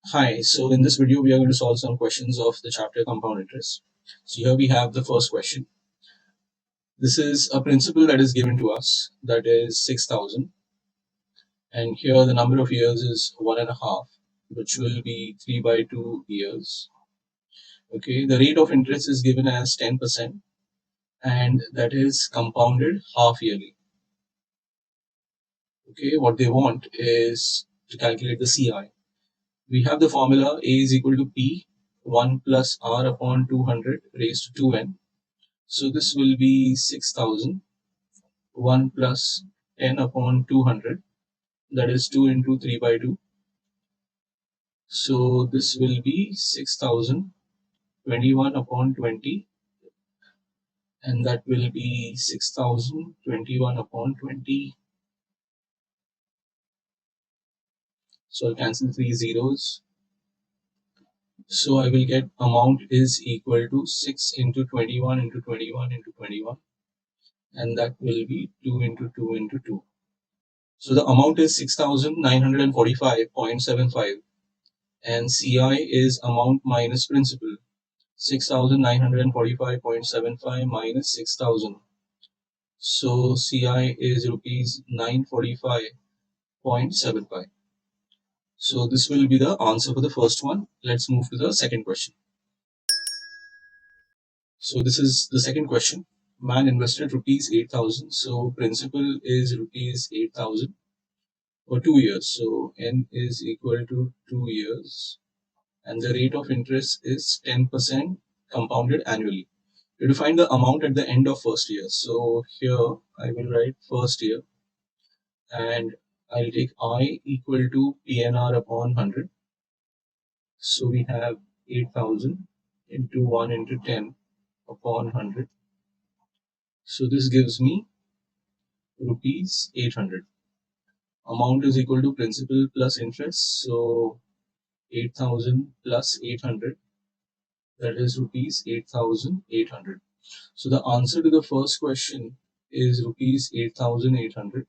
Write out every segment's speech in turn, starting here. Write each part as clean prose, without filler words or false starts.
Hi, so in this video we are going to solve some questions of the chapter compound interest. So here we have the first question. This is a principal that is given to us, that is 6,000, and here the number of years is 1.5, which will be 3 by 2 years. Okay, the rate of interest is given as 10%, and that is compounded half yearly. Okay, what they want is to calculate the CI. We have the formula A is equal to P 1 plus R upon 200 raised to 2n. So this will be 6,000, 1 plus 10 upon 200, that is 2 into 3 by 2. So this will be 6,021 upon 20, and that will be 6,021 upon 20. So I'll cancel three zeros. So I will get amount is equal to 6 into 21 into 21 into 21, and that will be 2 into 2 into 2. So the amount is 6,945.75, and CI is amount minus principal. 6,945.75 minus 6,000. So CI is rupees 945.75. So this will be the answer for the first one. Let's move to the second question. So this is the second question. Man invested rupees 8,000. So principal is rupees 8,000 for 2 years. So N is equal to 2 years, and the rate of interest is 10% compounded annually. You have to find the amount at the end of first year. So here I will write first year, and I'll take I equal to PNR upon 100. So we have 8,000 into 1 into 10 upon 100. So this gives me rupees 800. Amount is equal to principal plus interest. So 8,000 plus 800, that is rupees 8,800. So the answer to the first question is rupees 8,800.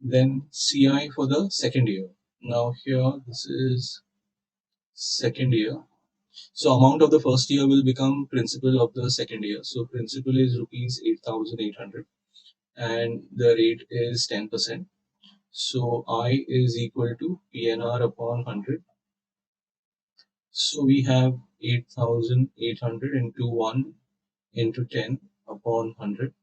Then CI for the second year. Now here this is second year. So amount of the first year will become principal of the second year. So principal is rupees 8,800, and the rate is 10%. So I is equal to PNR upon 100. So we have 8,800 into 1 into 10 upon 100.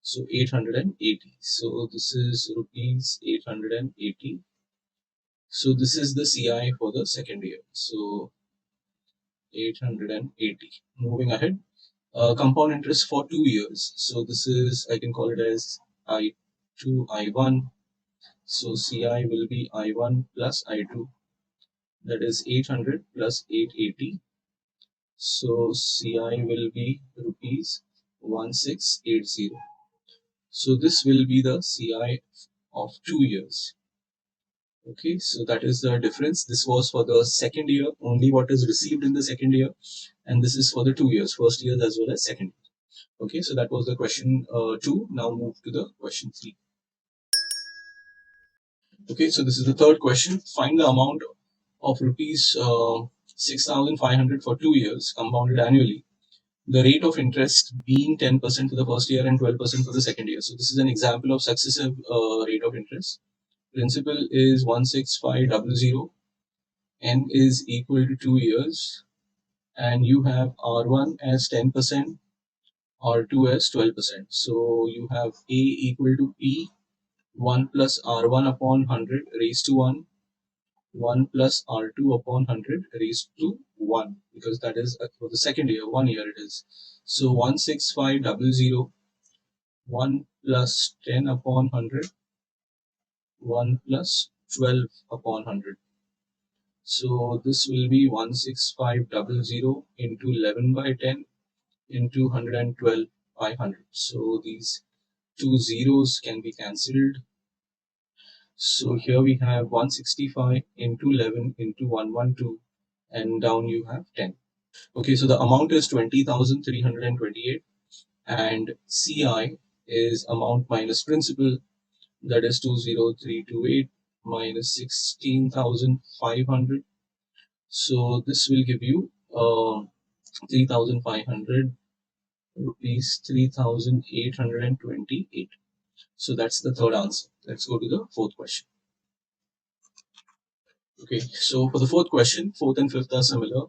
So 880. So this is rupees 880. So this is the CI for the second year. So 880. Moving ahead, compound interest for 2 years. So this is, I can call it as I2, I1. So CI will be I1 plus I2. That is 800 plus 880. So CI will be rupees 1680. So this will be the CI of 2 years. Okay, so that is the difference. This was for the second year, only what is received in the second year, and this is for the 2 years, first year as well as second year. Okay, so that was the question 2. Now move to the question 3. Okay, so this is the third question. Find the amount of rupees 6,500 for 2 years compounded annually. The rate of interest being 10% for the first year and 12% for the second year. So this is an example of successive rate of interest. Principal is 16500. N is equal to 2 years, and you have R1 as 10%, R2 as 12%. So you have A equal to P 1 plus R1 upon 100 raised to 1, 1 plus R2 upon 100 raised to 1, because that is for the second year, 1 year it is. So 16500, 1 plus 10 upon 100, 1 plus 12 upon 100. So this will be 16500 into 11 by 10 into 112 by 100. So these two zeros can be cancelled. So here we have 165 into 11 into 112, and down you have 10. Okay, so the amount is 20,328, and CI is amount minus principal, that is 20328 minus 16,500. So this will give you 3,500 rupees, 3,828. So that's the third answer. Let's go to the fourth question. Okay, so for the fourth question, fourth and fifth are similar.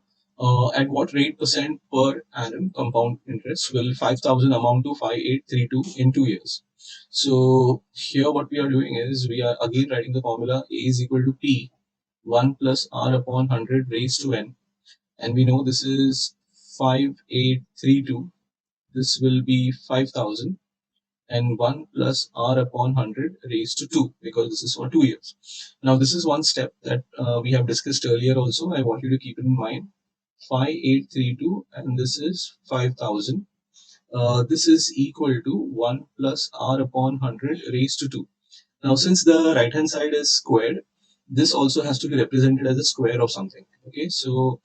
At what rate percent per annum compound interest will 5,000 amount to 5,832 in 2 years? So here what we are doing is we are again writing the formula A is equal to P 1 plus R upon 100 raised to N, and we know this is 5,832. This will be 5,000, and 1 plus R upon 100 raised to 2, because this is for 2 years. Now this is one step that we have discussed earlier also. I want you to keep it in mind. 5,832 and this is 5,000. This is equal to 1 plus R upon 100 raised to 2. Now, since the right hand side is squared, this also has to be represented as a square of something. Okay, so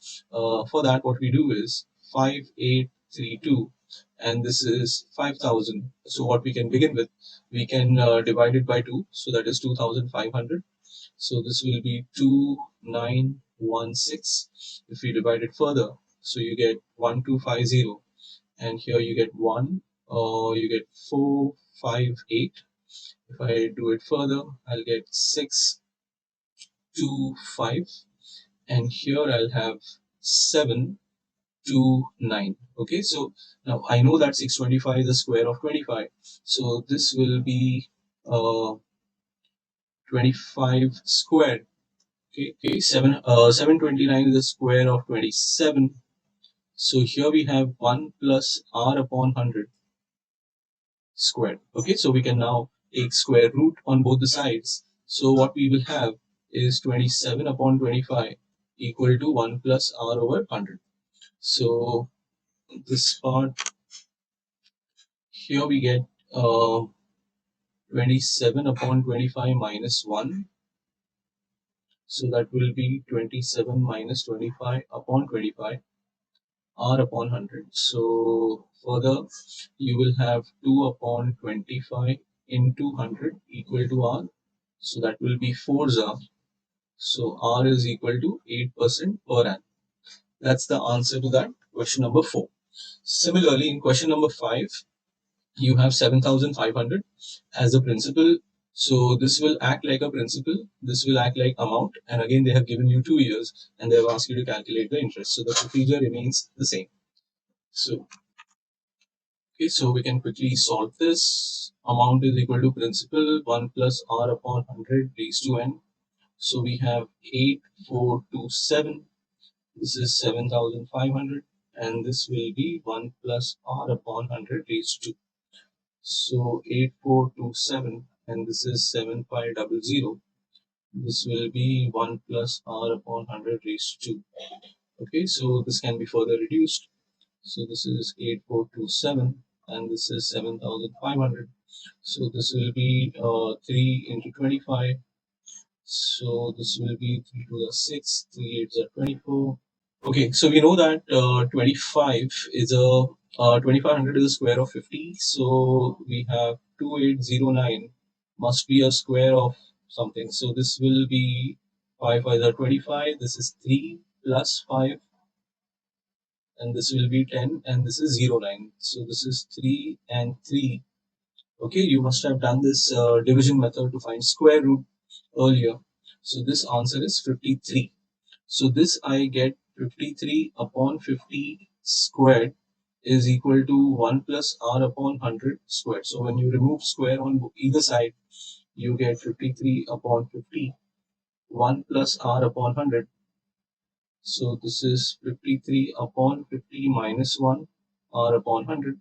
for that, what we do is 5,832, and this is 5,000. So, what we can begin with, we can divide it by 2, so that is 2,500. So, this will be 2,916. If we divide it further, so you get 1,250, and here you get 1, you get 458. If I do it further, I'll get 625, and here I'll have 729. Okay, so now I know that 625 is the square of 25, so this will be 25 squared. Okay, 729 is the square of 27. So here we have 1 plus R upon 100 squared. Okay, so we can now take square root on both the sides. So what we will have is 27 upon 25 equal to 1 plus R over 100. So this part, here we get 27 upon 25 minus 1. So that will be 27 minus 25 upon 25 R upon 100. So further, you will have 2 upon 25 into 100 equal to R. So that will be 4 R. So R is equal to 8% per annum. That's the answer to that question number 4. Similarly, in question number 5, you have 7,500 as a principal. So this will act like a principal, this will act like amount, and again they have given you 2 years and they have asked you to calculate the interest. So the procedure remains the same. So okay, so we can quickly solve this. Amount is equal to principal 1 plus R upon 100 raised to N. So we have 8,427. This is 7,500, and this will be 1 plus R upon 100 raised to 2. So 8,427, and this is 7,500. This will be 1 plus R upon 100 raised to 2. Okay, so this can be further reduced. So this is 8,427, and this is 7,500. So this will be 3 into 25. So this will be 3 to the 6, 3 8s are 24. Okay, so we know that 25 is a 2500 is a square of 50. So we have 2809 must be a square of something. So this will be 5 5 are 25. This is 3 plus 5, and this will be 10, and this is 09. So this is 3 and 3. Okay, you must have done this division method to find square root earlier. So this answer is 53. So this I get 53 upon 50 squared is equal to 1 plus R upon 100 squared. So when you remove square on either side, you get 53 upon 50, 1 plus R upon 100. So this is 53 upon 50 minus 1 R upon 100.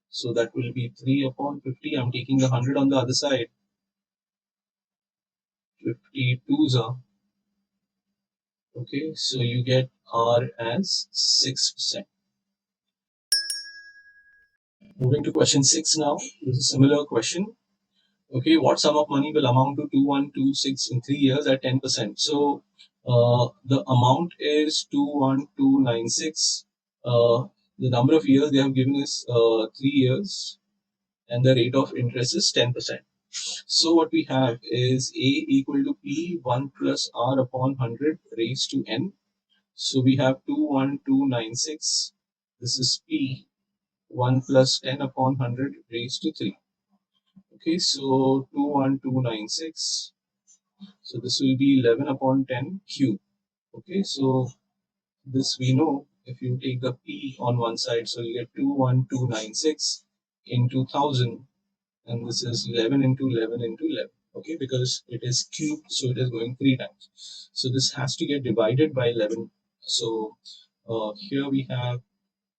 So that will be 3 upon 50. I'm taking the 100 on the other side. 52s are. Okay, so you get R as 6%. Moving to question 6 now. This is a similar question. Okay, what sum of money will amount to 2126 in 3 years at 10%? So the amount is 21296. The number of years they have given is 3 years, and the rate of interest is 10%. So what we have is A equal to P 1 plus R upon 100 raised to N. So we have 21296. This is P 1 plus 10 upon 100 raised to 3. Okay, so 21296. So this will be 11 upon 10 cube. Okay, so this we know if you take the P on one side, so you get 21296 into 1000, and this is 11 into 11 into 11. Okay, because it is cubed, so it is going 3 times. So this has to get divided by 11. So here we have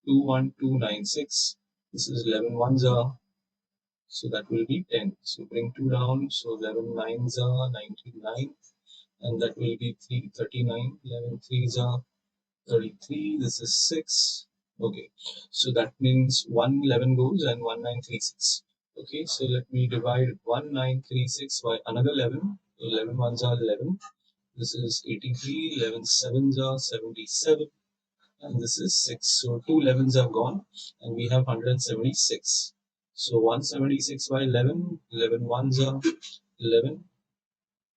21296. This is 11 ones are, so that will be 10. So bring 2 down, so 11 nines are 99, and that will be 339. 11 threes are 33. This is 6. Okay, so that means 111 goes and 1936. Okay, so let me divide 1936 by another 11. 11 ones are 11. This is 83. 11 sevens are 77. And this is 6. So two 11s are gone, and we have 176. So 176 by 11, 11 ones are 11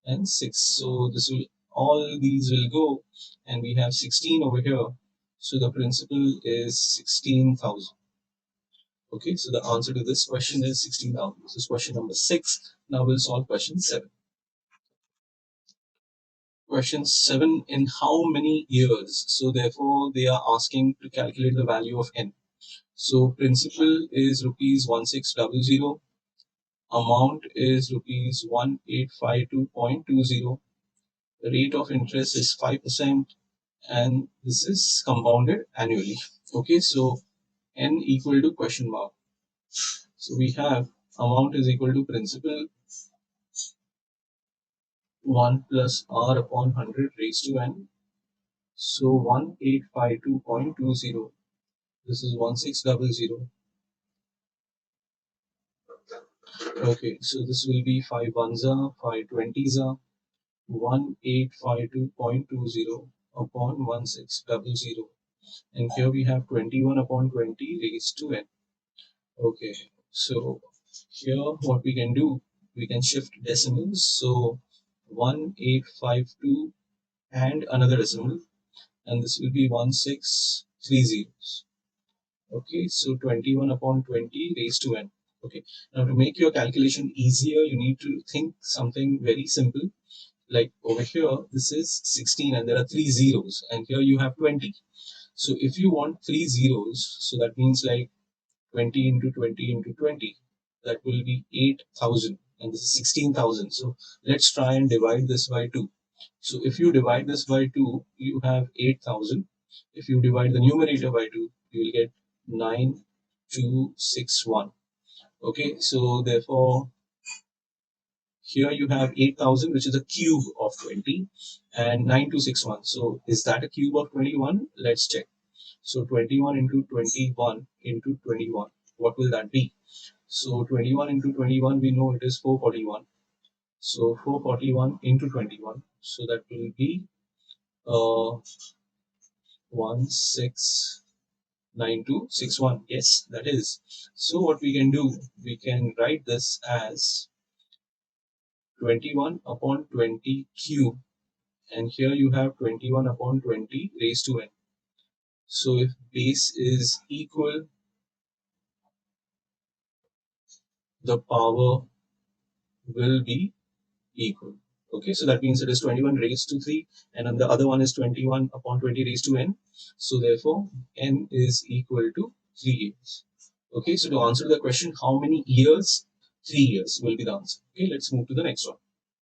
and 6. So this will, all these will go, and we have 16 over here. So the principal is 16,000. Okay, so the answer to this question is 16,000. This is question number 6. Now we'll solve question 7. Question 7, in how many years? So therefore they are asking to calculate the value of n. So principal is rupees 1600, amount is rupees 1852.20, rate of interest is 5%, and this is compounded annually. Okay, so n equal to question mark. So we have amount is equal to principal 1 plus r upon 100 raised to n. So 1852.20. This is 1600. Okay, so this will be 5 ones are, 5 20s are, 1852.20 upon 1600. And here we have 21 upon 20 raised to n. Okay, so here what we can do, we can shift decimals. So 1852 and another decimal, and this will be 1630. Okay, so 21 upon 20 raised to n. Okay, now to make your calculation easier, you need to think something very simple. Like over here, this is 16 and there are 3 zeros, and here you have 20. So if you want 3 zeros, so that means like 20 into 20 into 20, that will be 8,000, and this is 16,000. So let's try and divide this by 2. So if you divide this by 2, you have 8,000. If you divide the numerator by 2, you will get 9261. Okay, so therefore here you have 8,000, which is a cube of 20, and 9261. So is that a cube of 21? Let's check. So 21 into 21 into 21, what will that be? So 21 into 21, we know it is 441. So 441 into 21, so that will be 169261. Yes, that is. So what we can do, we can write this as 21 upon 20 cube, and here you have 21 upon 20 raised to n. So if base is equal, the power will be equal. Okay, so that means it is 21 raised to 3, and then the other one is 21 upon 20 raised to n. So therefore, n is equal to 3 years. Okay, so to answer the question, how many years? 3 years will be the answer. Okay, let's move to the next one.